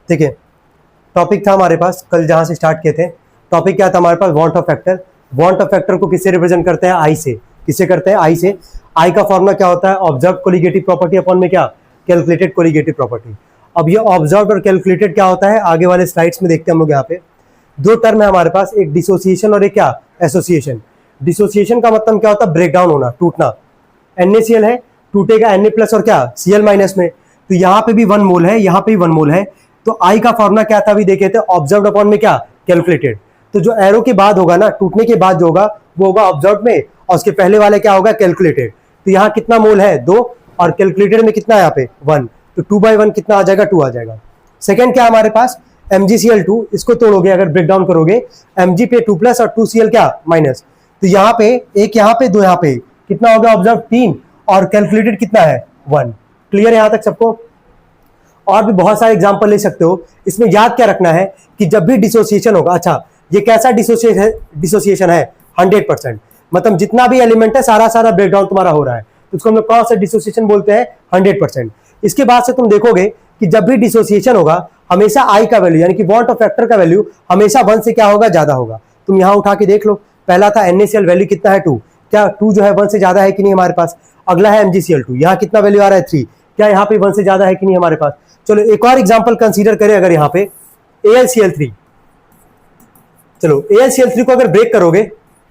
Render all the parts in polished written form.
ठीक है, टॉपिक था हमारे पास कल जहां से स्टार्ट किए थे। टॉपिक क्या था हमारे पास? Want of factor. Want of factor को किससे रिप्रेजेंट करते हैं? आई से। किससे करते हैं? आई से। आई का फॉर्मूला क्या होता है? ऑब्जर्व कोलिगेटिव प्रॉपर्टी अपॉन में क्या? Calculated colligative property. अब ये ऑब्जर्व और कैलकुलेटेड क्या होता है आगे वाले स्लाइड्स में देखते हैं हम लोग। यहाँ पे दो टर्म है हमारे पास, एक डिसोसिएशन और एक क्या? एसोसिएशन। डिसोसिएशन का मतलब क्या होता है? ब्रेक डाउन होना, टूटना। NaCl है, टूटेगा Na प्लस और क्या? Cl माइनस में। तो यहाँ पे भी 1 मोल है, यहाँ पे भी 1 मोल है। तो आई का फॉर्मूला क्या था अभी देखे थे? ऑब्जर्व अपॉन में क्या? कैलकुलेटेड। तो जो एरो के बाद होगा ना, टूटने के बाद जो होगा वो होगा ऑब्जर्व में, और उसके पहले वाले क्या होगा? कैलकुलेटेड। तो यहाँ कितना मोल है? 2, और कैलकुलेटेड में कितना है यहाँ पे? 1। तो 2/1 कितना आ जाएगा? 2 आ जाएगा। सेकेंड क्या हमारे पास? MgCl2। इसको तोड़ोगे अगर ब्रेक डाउन करोगे, Mg पे 2 प्लस और 2Cl क्या? माइनस। तो यहाँ पे एक, यहाँ पे 2, यहाँ पे कितना हो गया? ऑब्जर्व 3, और कैलकुलेटेड कितना है? 1। क्लियर है यहाँ तक सबको? और भी बहुत सारे एग्जांपल ले सकते हो। इसमें याद क्या रखना है कि जब भी डिसोसिएशन होगा, अच्छा ये कैसा डिसोसिएशन है? 100%। मतलब जितना भी एलिमेंट है सारा ब्रेकडाउन तुम्हारा हो रहा है, तो उसको हम लोग कौन सा डिसोसिएशन बोलते हैं? 100%। इसके बाद से तुम देखोगे कि जब भी डिसोसिएशन होगा हमेशा आई का वैल्यू यानी कि वांट ऑफ फैक्टर का वैल्यू हमेशा 1 से क्या होगा? ज्यादा होगा। तुम यहाँ उठा के देख लो, पहला था NaCl, वैल्यू कितना है? 2। क्या 2 जो है 1 से ज्यादा है कि नहीं हमारे पास? अगला है MgCl2, यहाँ कितना वैल्यू आ रहा है? 3। क्या यहाँ पे 1 से ज्यादा है कि नहीं हमारे पास? चलो एक और एग्जांपल कंसीडर करें, अगर यहाँ पे AlCl3। चलो AlCl3 को अगर ब्रेक करोगे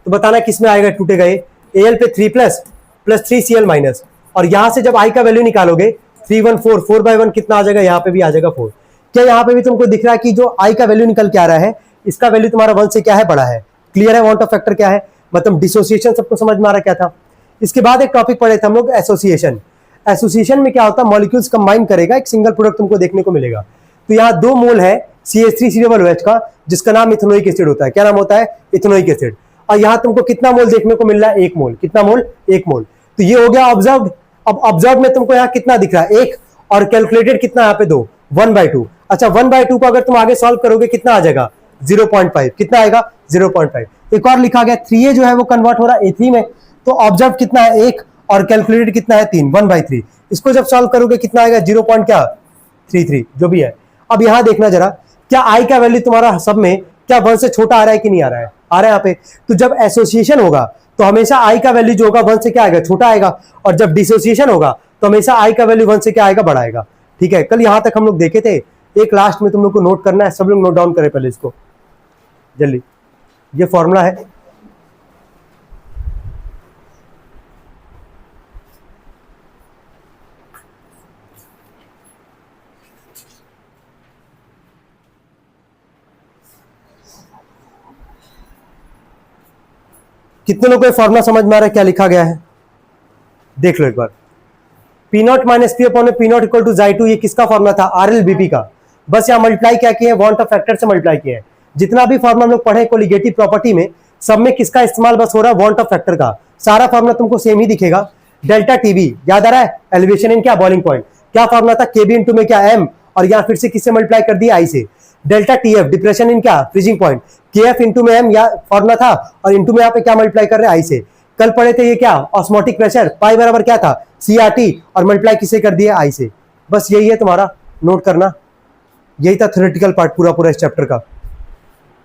तो बताना किसमें आएगा? टूटेगा ये। Al पे 3 प्लस 3Cl माइनस, और यहां से जब आई का वैल्यू निकालोगे 3 1 4, 4/1 कितना आ जाएगा? यहाँ पे भी आ जाएगा 4। क्या यहाँ पे भी तुमको दिख रहा है कि जो आई का वैल्यू निकल के आ रहा है इसका वैल्यू तुम्हारा 1 से क्या है? बड़ा है। क्लियर है? वांट ऑफ फैक्टर क्या है? मतलब डिसोसिएशन सबको समझ में आ रहा क्या था? इसके बाद एक टॉपिक पढ़े थे हम लोग, एसोसिएशन। एसोसिएशन में क्या होता है? मॉलिक्यूल्स कंबाइन करेगा, एक सिंगल प्रोडक्ट तुमको देखने को मिलेगा। तो यहाँ 2 मोल है CH3COOH का, जिसका नाम इथेनोइक एसिड होता है। क्या नाम होता है? Ethanoic acid. और यहाँ तुमको कितना मोल देखने को मिल रहा है? 1 मोल। कितना मोल? 1 मोल। तो ये हो गया ऑब्जर्व्ड। अब ऑब्जर्व में तुमको यहाँ कितना दिख रहा है? 1, और कैलकुलेटेड कितना यहाँ पे? 2, 1/2। अच्छा 1/2 को अगर तुम आगे सॉल्व करोगे कितना आ जाएगा? 0.5। कितना आएगा? 0.5। एक और लिखा गया 3A जो है वो कन्वर्ट हो रहा है A3 में। तो ऑब्जर्व कितना है? 1, और कैलकुलेटेड कितना है? 3, 1/3। इसको जब सॉल्व करोगे कितना आएगा? 0.33 जो भी है। अब यहां देखना जरा, क्या आई का वैल्यू तुम्हारा सब में क्या 1 से छोटा आ रहा है कि नहीं आ रहा है? आ रहा है यहाँ पे। तो जब एसोसिएशन होगा तो हमेशा आई का वैल्यू जो होगा 1 से क्या आएगा? छोटा आएगा, और जब डिसोसिएशन होगा तो हमेशा आई का वैल्यू 1 से क्या आएगा? बड़ा आएगा। ठीक है, कल यहां तक हम लोग देखे थे। एक लास्ट में तुम लोग को नोट करना है, सब लोग नोट डाउन करें पहले इसको जल्दी। ये फॉर्मूला है, कितने लोगों को फॉर्मूला समझ में आ रहा है क्या लिखा गया है? देख लो एक बार। P0 माइनस P upon P0 equal to Xi2, ये किसका फॉर्मूला था? RLBP का। बस यहाँ मल्टीप्लाई क्या किए? वांट ऑफ फैक्टर से मल्टीप्लाई किए हैं। जितना भी फॉर्मूला हम लोग पढ़े कोलिगेटिव प्रॉपर्टी में, सब में किसका इस्तेमाल बस हो रहा है? वांट ऑफ फैक्टर का। सारा फॉर्मूला तुमको सेम ही दिखेगा। डेल्टा TB याद आ रहा है? एलिवेशन इन क्या? Boiling point. क्या फॉर्मूला था? KB इंटू में क्या? M, और यहाँ फिर से किससे मल्टीप्लाई कर दिया? I से। डेल्टा TF डिप्रेशन इन क्या? Freezing point. KF इंटू में M या फॉर्मूला था, और इंटू में यहाँ पे क्या मल्टीप्लाई कर रहे हैं? I से। कल पढ़े थे ये क्या? ऑस्मोटिक प्रेशर, पाई बराबर क्या था? CRT, और मल्टीप्लाई किसे कर दिया? I से। बस यही है तुम्हारा, नोट करना। यही था थ्योरेटिकल पार्ट पूरा इस चैप्टर का।